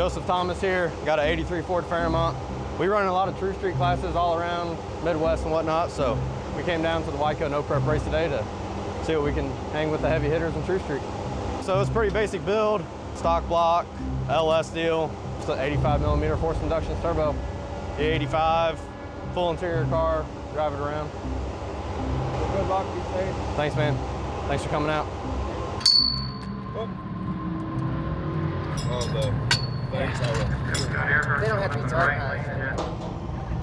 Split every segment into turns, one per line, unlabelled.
Joseph Thomas here. Got an 83 Ford Fairmont. We run a lot of True Street classes all around Midwest and whatnot, so we came down to the Wyco No Prep race today to see what we can hang with the heavy hitters in True Street. So it's a pretty basic build, stock block, LS deal, just an 85mm forced induction turbo, E85, full interior car, drive it around.
Good luck, be safe.
Thanks, man. Thanks for coming out.
They don't have to be taught.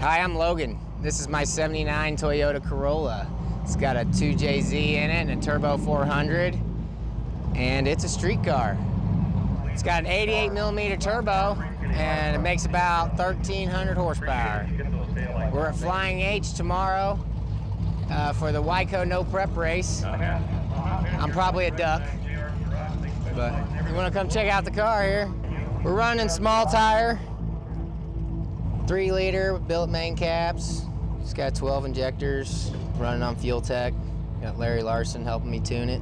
Hi, I'm Logan. This is my 79 Toyota Corolla. It's got a 2JZ in it and a turbo 400, and it's a street car. It's got an 88mm turbo, and it makes about 1,300 horsepower. We're at Flying H tomorrow for the Wyco No Prep race. I'm probably a duck, but you want to come check out the car here? We're running small tire, 3-liter billet main caps. It's got 12 injectors, running on Fuel Tech. Got Larry Larson helping me tune it.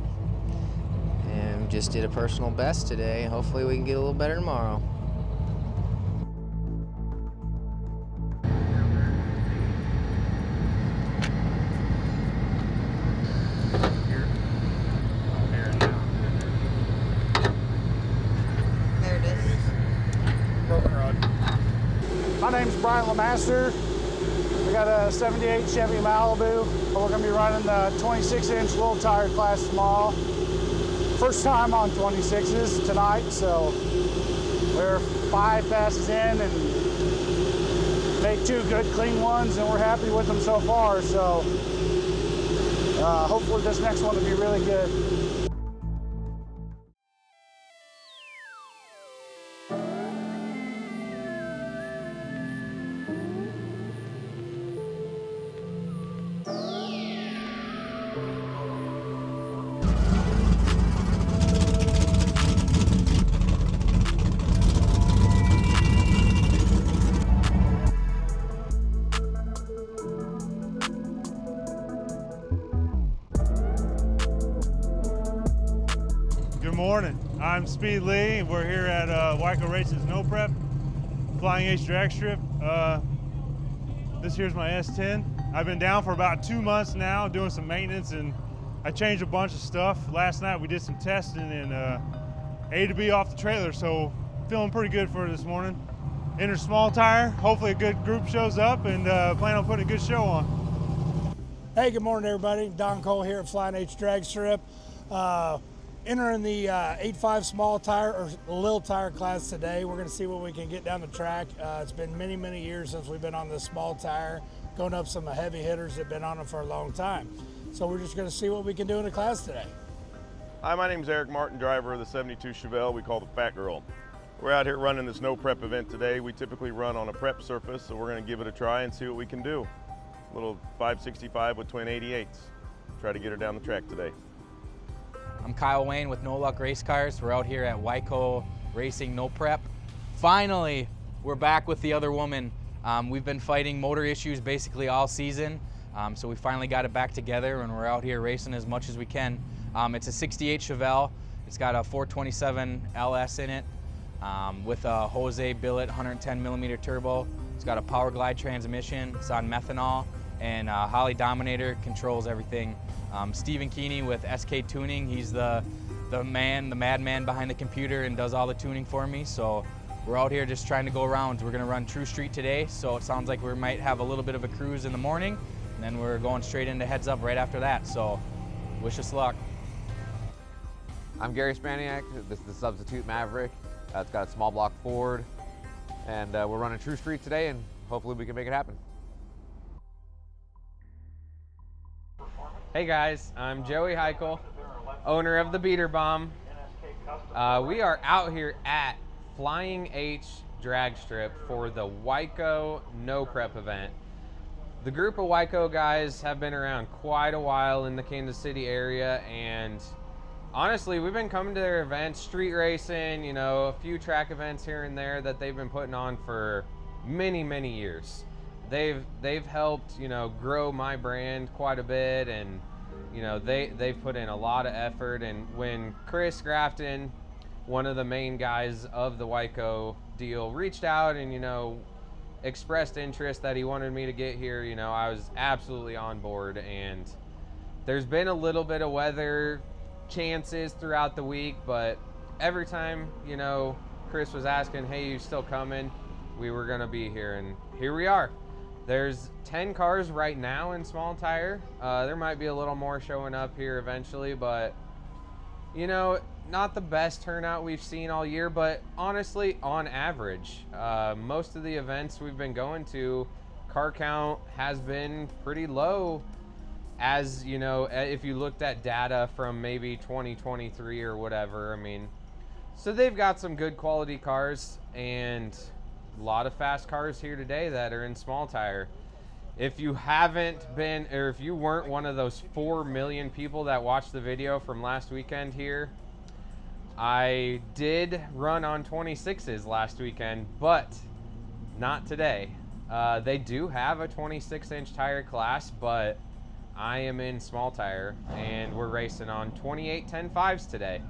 And just did a personal best today. Hopefully we can get a little better tomorrow.
My name's Brian LeMaster. We got a 78 Chevy Malibu. We're gonna be running the 26-inch little tire class tomorrow. First time on 26s tonight, so we're 5 passes in and made 2 good clean ones, and we're happy with them so far. So hopefully this next one will be really good.
Good morning, I'm Speed Lee. We're here at Wyco Races No Prep, Flying H Dragstrip. This here's my S10. I've been down for about 2 months now doing some maintenance, and I changed a bunch of stuff. Last night we did some testing and A to B off the trailer, so feeling pretty good for this morning. Enter small tire, hopefully a good group shows up, and plan on putting a good show on.
Hey, good morning everybody. Don Cole here at Flying H Dragstrip. Entering the 8.5 small tire or little tire class today. We're going to see what we can get down the track. It's been many, many years since we've been on this small tire, going up some heavy hitters that have been on it for a long time. So we're just going to see what we can do in the class today.
Hi, my name is Eric Martin, driver of the 72 Chevelle we call the Fatgirl. We're out here running this no prep event today. We typically run on a prep surface, so we're going to give it a try and see what we can do. A little 565 with twin 88s. Try to get her down the track today.
I'm Kyle Wayne with No Luck Race Cars. We're out here at Wyco Racing No Prep. Finally, we're back with the other woman. We've been fighting motor issues basically all season, so we finally got it back together, and we're out here racing as much as we can. It's a 68 Chevelle. It's got a 427 LS in it with a Jose billet 110mm turbo. It's got a Power Glide transmission. It's on methanol, and Holly Dominator controls everything. Stephen Keeney with SK Tuning, he's the madman behind the computer and does all the tuning for me. So we're out here just trying to go around. We're gonna run True Street today, so it sounds like we might have a little bit of a cruise in the morning, and then we're going straight into heads up right after that. So wish us luck.
I'm Gary Spaniak. This is the Substitute Maverick. It's got a small block Ford, and we're running True Street today, and hopefully we can make it happen.
Hey guys, I'm Joey Hiykel, owner of the Beater Bomb. We are out here at Flying H Dragstrip for the Wyco No Prep event. The group of Wyco guys have been around quite a while in the Kansas City area, and honestly, we've been coming to their events, street racing, you know, a few track events here and there that they've been putting on for many, many years. They've helped, you know, grow my brand quite a bit, and you know, they've put in a lot of effort. And when Chris Grafton, one of the main guys of the Wyco deal, reached out and, you know, expressed interest that he wanted me to get here, you know, I was absolutely on board. And there's been a little bit of weather chances throughout the week, but every time, you know, Chris was asking, hey, you still coming? We were gonna be here, and here we are. There's 10 cars right now in small tire. There might be a little more showing up here eventually, but you know, not the best turnout we've seen all year, but honestly, on average, most of the events we've been going to, car count has been pretty low. As you know, if you looked at data from maybe 2023 or whatever, I mean, so they've got some good quality cars and a lot of fast cars here today that are in small tire. If you haven't been, or if you weren't one of those 4 million people that watched the video from last weekend here, I did run on 26s last weekend, but not today. They do have a 26-inch tire class, but I am in small tire, and we're racing on 28 10.5s today.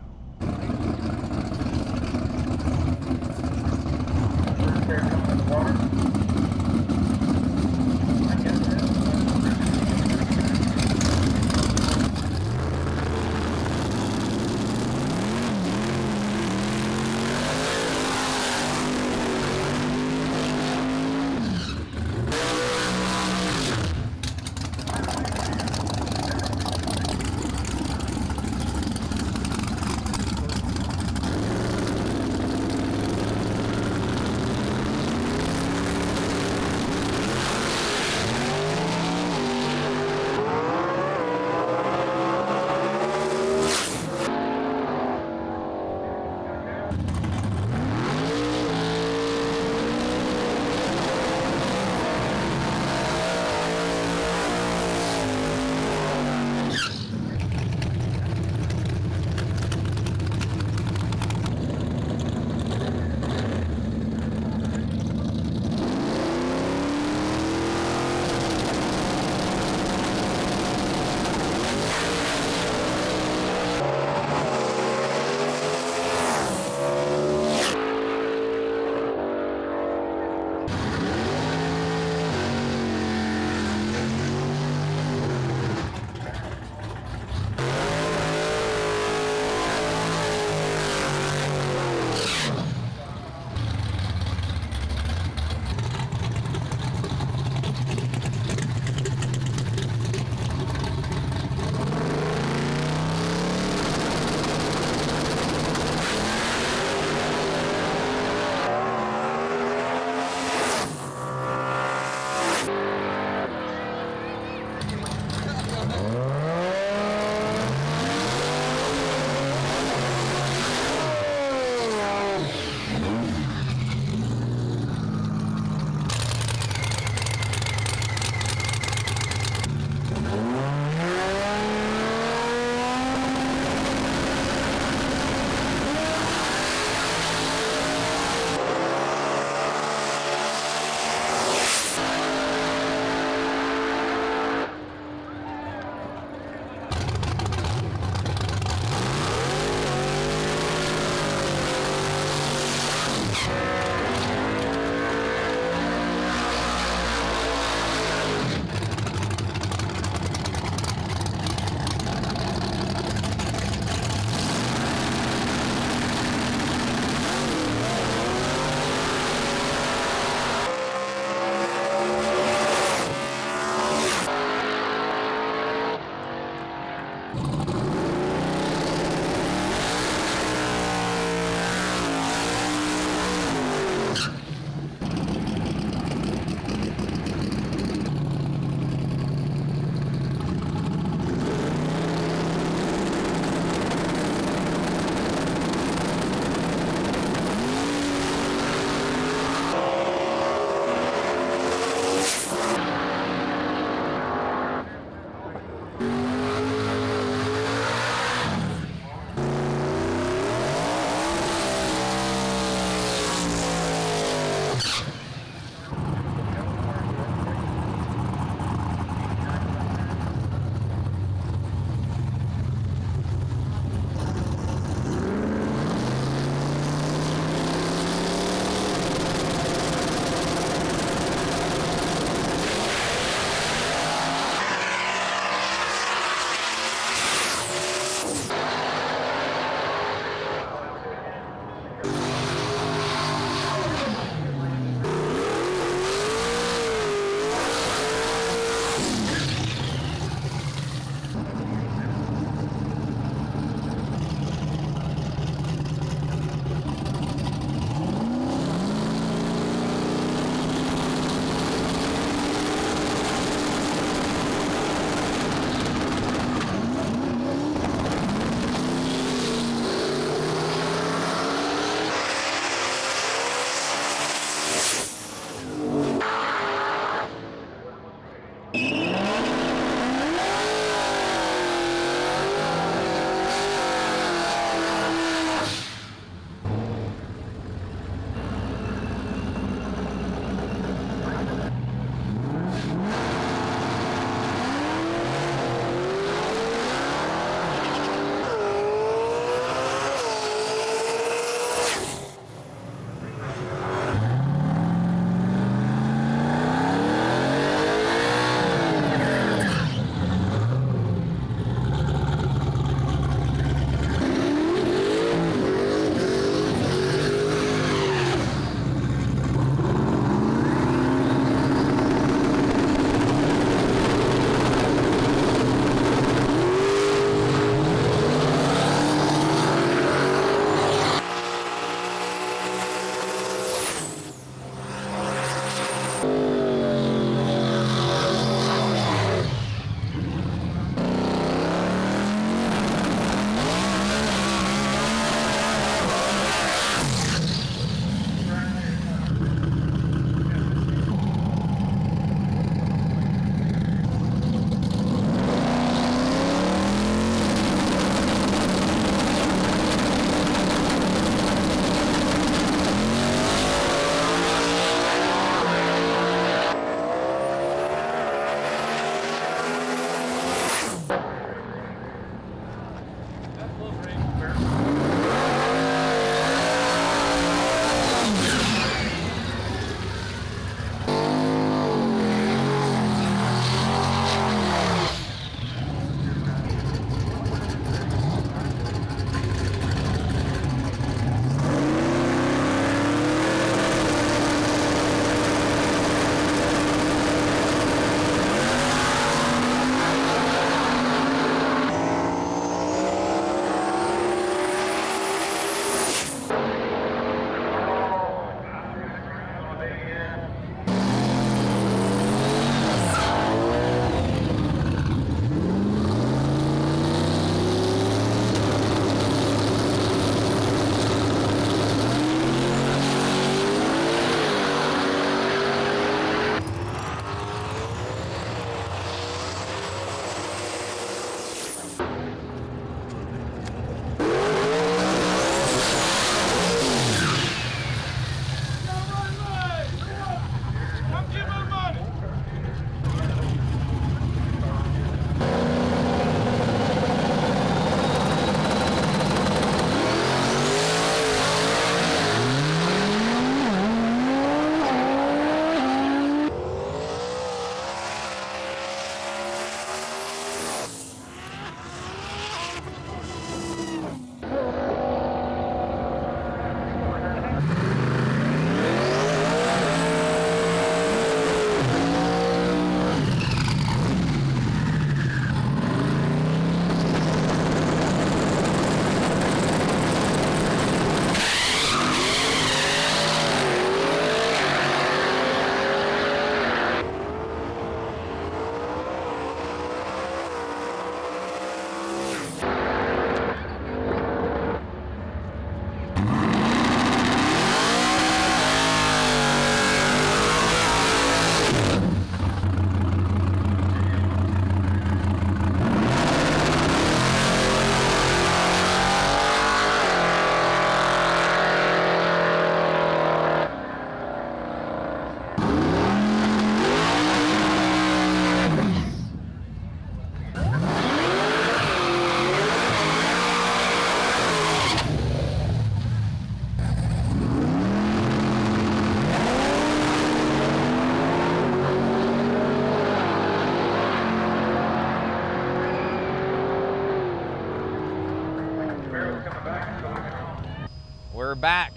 we're back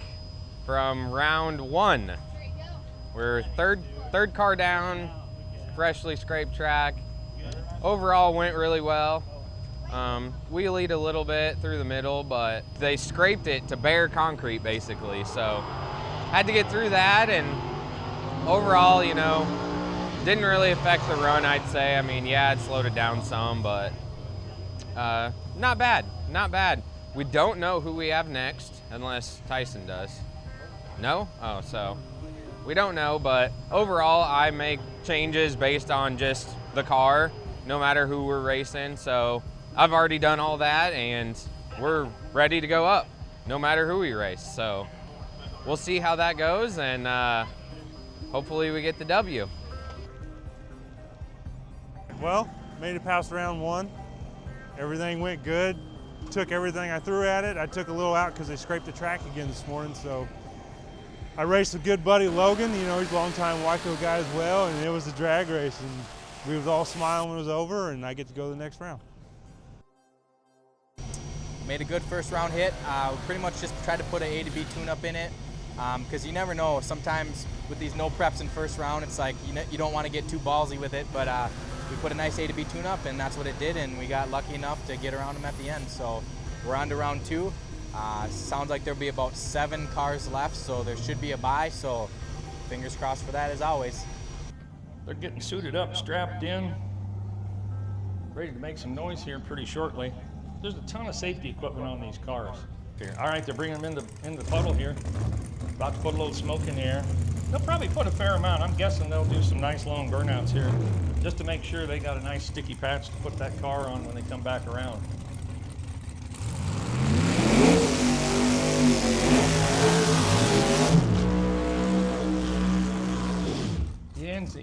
from round one. We're third car down, freshly scraped track. Overall went really well. Wheelied a little bit through the middle, but they scraped it to bare concrete basically. So had to get through that, and overall, you know, didn't really affect the run, I'd say. I mean, yeah, it slowed it down some, but not bad, not bad. We don't know who we have next unless Tyson does. No? Oh, so we don't know, but overall, I make changes based on just the car, no matter who we're racing. So I've already done all that, and we're ready to go up, no matter who we race. So we'll see how that goes, and hopefully we get the W.
Well, made it past round one. Everything went good. Took everything I threw at it. I took a little out because they scraped the track again this morning. So I raced a good buddy, Logan. You know, he's a longtime Wyco guy as well, and it was a drag race. And we was all smiling when it was over, and I get to go to the next round.
Made a good first round hit. Pretty much just tried to put an A to B tune-up in it, because you never know. Sometimes with these no preps in first round, it's like you don't want to get too ballsy with it, but we put a nice A to B tune-up, and that's what it did, and we got lucky enough to get around them at the end. So we're on to round two. Sounds like there'll be about 7 cars left, so there should be a bye, so fingers crossed for that as always.
They're getting suited up, strapped in, ready to make some noise here pretty shortly. There's a ton of safety equipment on these cars. Here. All right, they're bringing them in the puddle here. About to put a little smoke in the air. They'll probably put a fair amount. I'm guessing they'll do some nice long burnouts here, just to make sure they got a nice sticky patch to put that car on when they come back around.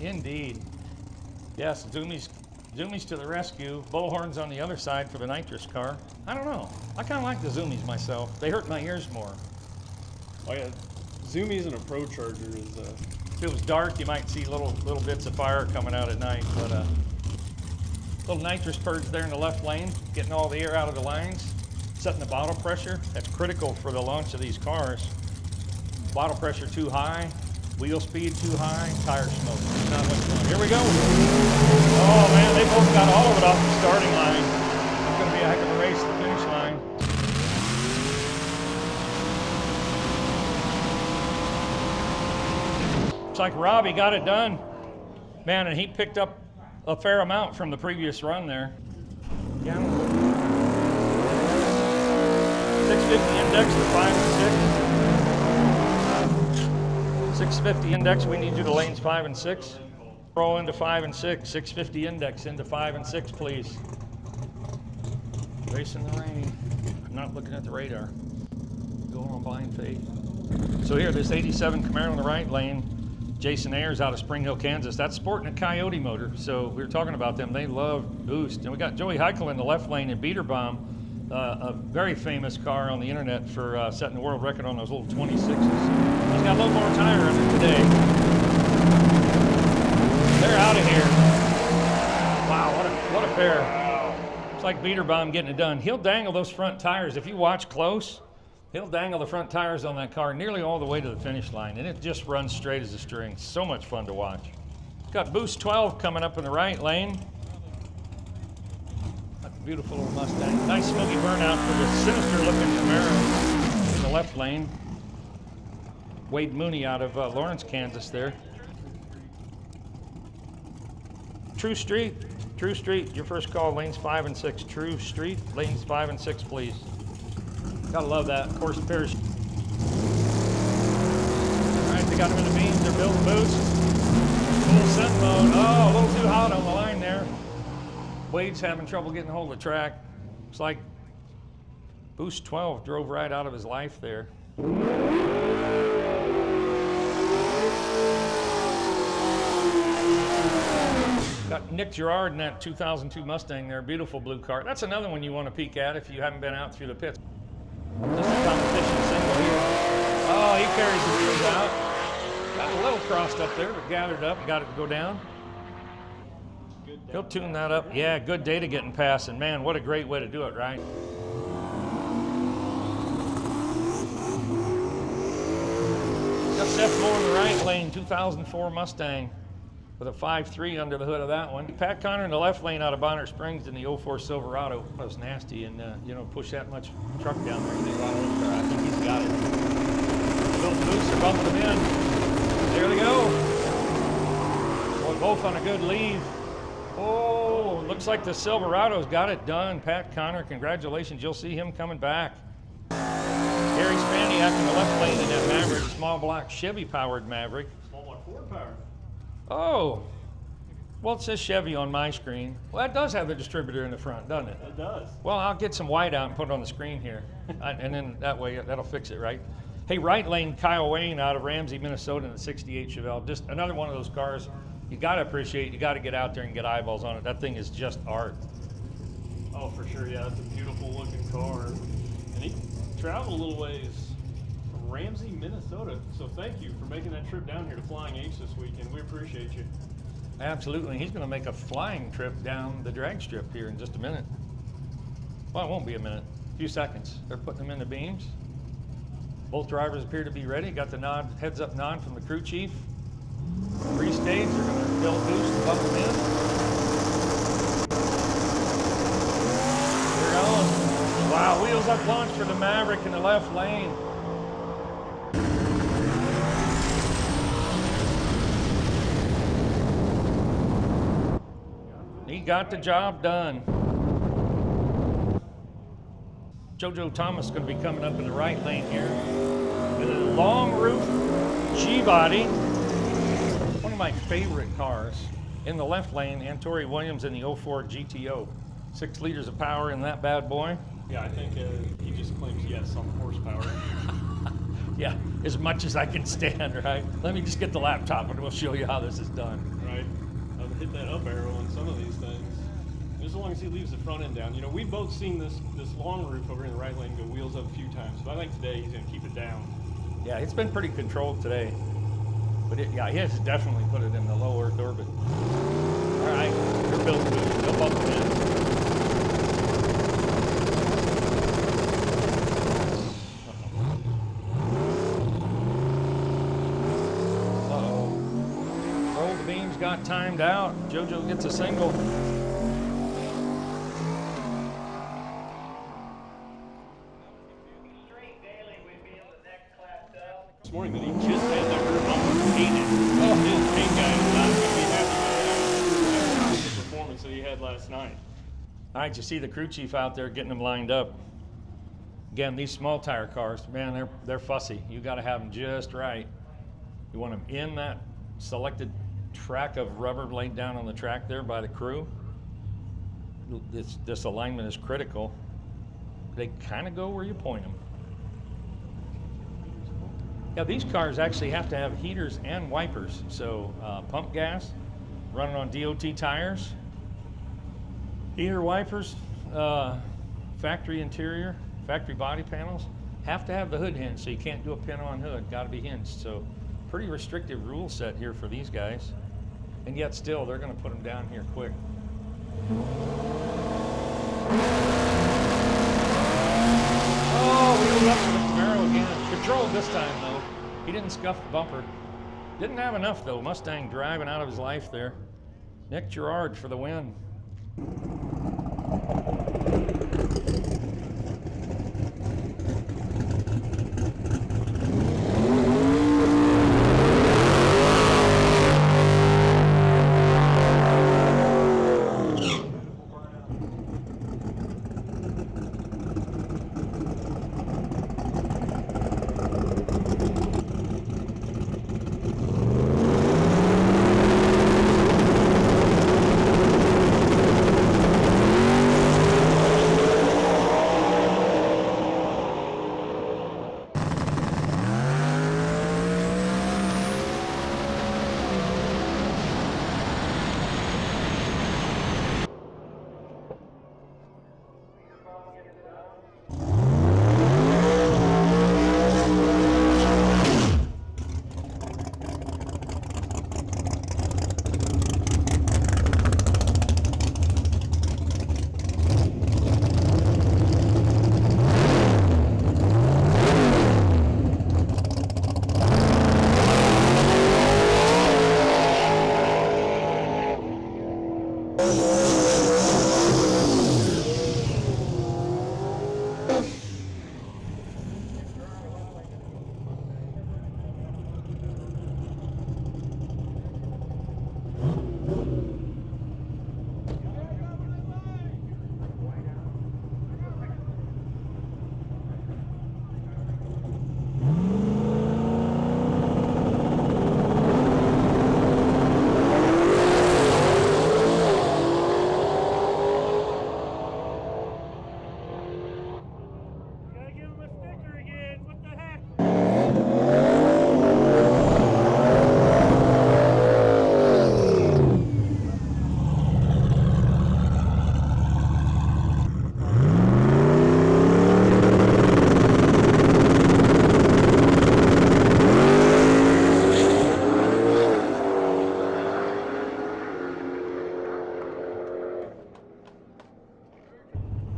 Indeed. Yes, Zoomies to the rescue. Bullhorns on the other side for the nitrous car. I don't know. I kind of like the Zoomies myself. They hurt my ears more.
Oh yeah, Zoomies and a Pro Charger is.
If it was dark, you might see little bits of fire coming out at night. But little nitrous purge there in the left lane, getting all the air out of the lines, setting the bottle pressure. That's critical for the launch of these cars. Bottle pressure too high, wheel speed too high, tire smoke. Not much fun. Here we go. Oh man, they both got all of it off the starting line. It's going to be a heck of a race to the finish line. Looks like Robbie got it done. Man, and he picked up a fair amount from the previous run there. Yeah. 650 index to 5 and 6. 650 index, we need you to lanes 5 and 6. Roll into 5 and 6. 650 index into 5 and 6, please. Racing the rain. I'm not looking at the radar. Going on blind faith. So here, this 87 Camaro in the right lane. Jason Ayers out of Spring Hill, Kansas. That's sporting a Coyote motor. So we were talking about them. They love boost. And we got Joey Hiykel in the left lane in Beater Bomb, a very famous car on the internet for setting the world record on those little 26s. He's got a little more tire on it today. They're out of here. Wow, what a pair. It's like Beater Bomb getting it done. He'll dangle those front tires. If you watch close, he'll dangle the front tires on that car nearly all the way to the finish line, and it just runs straight as a string. So much fun to watch. Got Boost 12 coming up in the right lane. That's a beautiful little Mustang. Nice smoky burnout for the sinister-looking Camaro in the left lane. Wade Mooney out of Lawrence, Kansas there. True Street, your first call, lanes 5 and 6. True Street, lanes 5 and 6, please. Gotta love that. Of course, parachute. All right, they got them in the beams. They're building boost. Full scent mode. Oh, a little too hot on the line there. Wade's having trouble getting hold of the track. Looks like Boost 12 drove right out of his life there. Got Nick Gerard in that 2002 Mustang there. Beautiful blue car. That's another one you want to peek at if you haven't been out through the pits. Just a competition single here. Oh, he carries the wheels out. Got a little crossed up there, but gathered up, got it to go down. He'll tune that up. Yeah, good data getting past, and man, what a great way to do it, right? Seth Moore in the right lane, 2004 Mustang with a 5.3 under the hood of that one. Pat Connor in the left lane out of Bonner Springs in the 04 Silverado. That was nasty, and you know, push that much truck down there. You need a lot of horsepower. I think he's got it. Built loose, they're bumping them in. There they go. Boy, both on a good lead. Oh, looks like the Silverado's got it done. Pat Connor, congratulations. You'll see him coming back. Gary Spaniak in the left lane in that Maverick, small block Chevy powered Maverick.
Small block Ford powered.
Oh, well, it says Chevy on my screen. Well, that does have the distributor in the front, doesn't it?
It does.
Well, I'll get some white out and put it on the screen here. And then that way, that'll fix it, right? Hey, right lane, Kyle Wayne out of Ramsey, Minnesota in the 68 Chevelle. Just another one of those cars you got to appreciate. You got to get out there and get eyeballs on it. That thing is just art.
Oh, for sure, yeah. It's a beautiful looking car. And he traveled a little ways from Ramsey, Minnesota. So thank you for making that trip down here to Flying H this weekend. We appreciate you.
Absolutely. He's going to make a flying trip down the drag strip here in just a minute. Well, it won't be a minute. A few seconds. They're putting them in the beams. Both drivers appear to be ready. Got the nod, heads up nod from the crew chief. Pre-stage, they're going to build boost and bump them in. They're going. Wow, wheels up launch for the Maverick in the left lane. He got the job done. JoJo Thomas is going to be coming up in the right lane here. And a long roof G-body. One of my favorite cars. In the left lane, Antori Williams in the 04 GTO. 6 liters of power in that bad boy.
Yeah, I think he just claims he has some horsepower.
Yeah, as much as I can stand, right? Let me just get the laptop and we'll show you how this is done.
Right. I'll hit that up arrow on some of these things. As long as he leaves the front end down. You know, we've both seen this long roof over in the right lane go wheels up a few times, but I think today he's going to keep it down.
Yeah, it's been pretty controlled today. But yeah, he has definitely put it in the low Earth orbit. All right, they're built good. They'll bump it in. Uh-oh. Roll the beams got timed out. JoJo gets a single.
This morning that he just had that rear bumper painted. Oh, his paint guy is not going to be happy with the performance that he had last night.
All right, you see the crew chief out there getting them lined up. Again, these small tire cars, man, they're fussy. You got to have them just right. You want them in that selected track of rubber laid down on the track there by the crew. This alignment is critical. They kind of go where you point them. Yeah, these cars actually have to have heaters and wipers. So pump gas, running on DOT tires, heater wipers, factory interior, factory body panels, have to have the hood hinged, so you can't do a pin-on hood, gotta be hinged. So pretty restrictive rule set here for these guys. And yet still, they're gonna put them down here quick. Oh, wheels up to the Camaro again. Controlled this time though. He didn't scuff the bumper. Didn't have enough though. Mustang driving out of his life there. Nick Gerard for the win.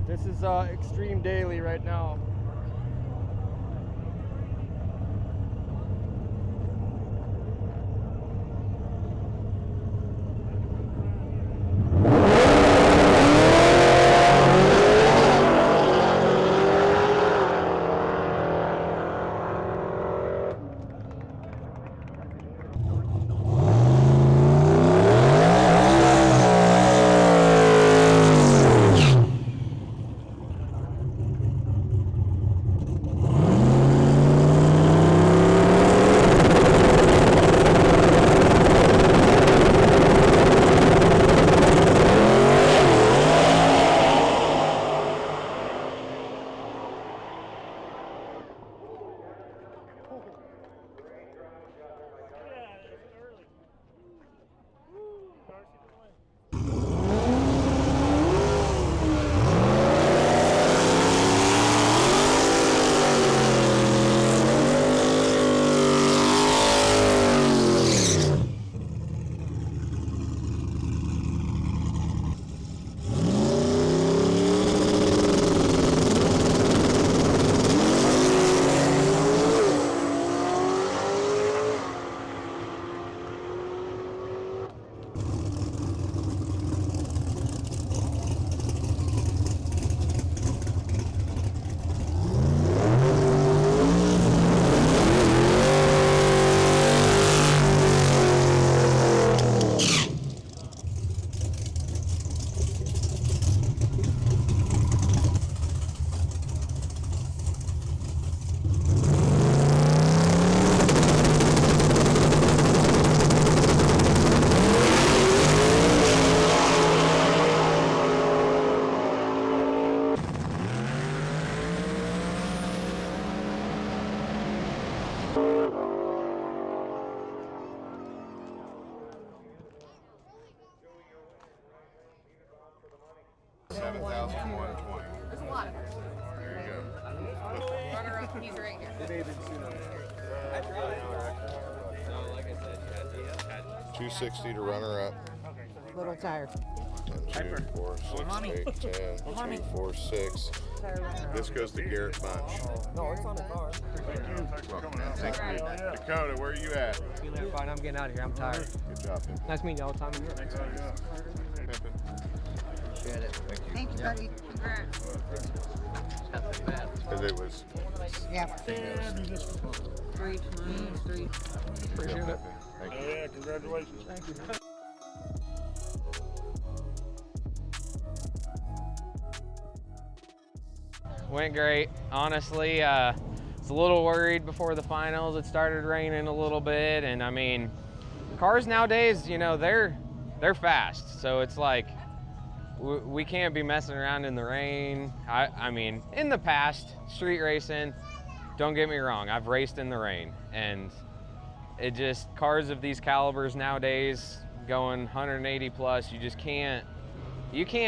This is extreme daily right now.
There's a lot of them.
There you go.
Runner up, he's right here.
260 to runner up.
A little tired.
1, 2, 4, 6, 8, 10, 2, 4, 6. This goes to Garrett Bunch.
No, it's on the car.
Thank you. Dakota, where are you at?
Feeling fine. I'm getting out of here. I'm tired.
Good job, Pimpin.
Nice meeting you all the time.
Pimpin.
Appreciate it.
Thank you.
Thank you, buddy. Congrats.
Because it was.
Yeah.
Females.
3 3.
Appreciate it. Thank you.
Yeah, congratulations.
Thank you.
Went great. Honestly, was a little worried before the finals. It started raining a little bit, and I mean, cars nowadays, you know, they're fast. So it's like we can't be messing around in the rain. I mean, in the past, street racing, don't get me wrong, I've raced in the rain, and it just, cars of these calibers nowadays going 180 plus, you just can't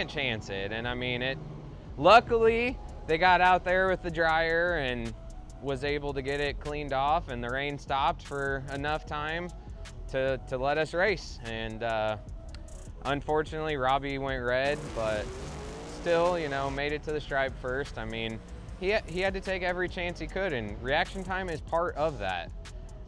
chance it. And I mean, luckily they got out there with the dryer and was able to get it cleaned off, and the rain stopped for enough time to let us race. And unfortunately, Robbie went red, but still, you know, made it to the stripe first. I mean, he had to take every chance he could, and reaction time is part of that.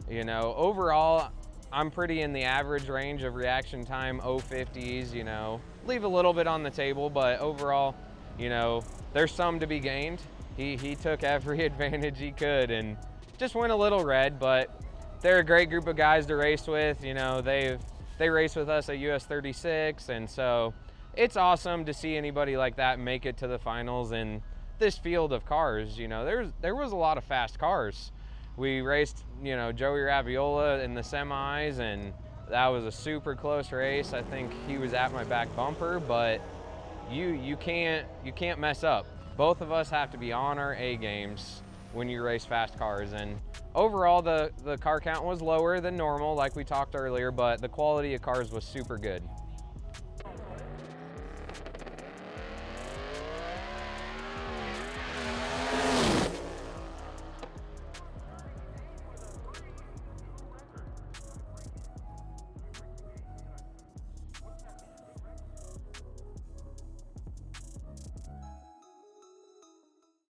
You know, overall, I'm pretty in the average range of reaction time, 050s, you know. Leave a little bit on the table, but overall, you know, there's some to be gained. He took every advantage he could and just went a little red, but they're a great group of guys to race with. You know, they race with us at US 36, and so it's awesome to see anybody like that make it to the finals in this field of cars. You know, there was a lot of fast cars. We raced, you know, Joey Rabiola in the semis, and that was a super close race. I think he was at my back bumper, but you can't mess up. Both of us have to be on our A games when you race fast cars, and overall the car count was lower than normal like we talked earlier, but the quality of cars was super good.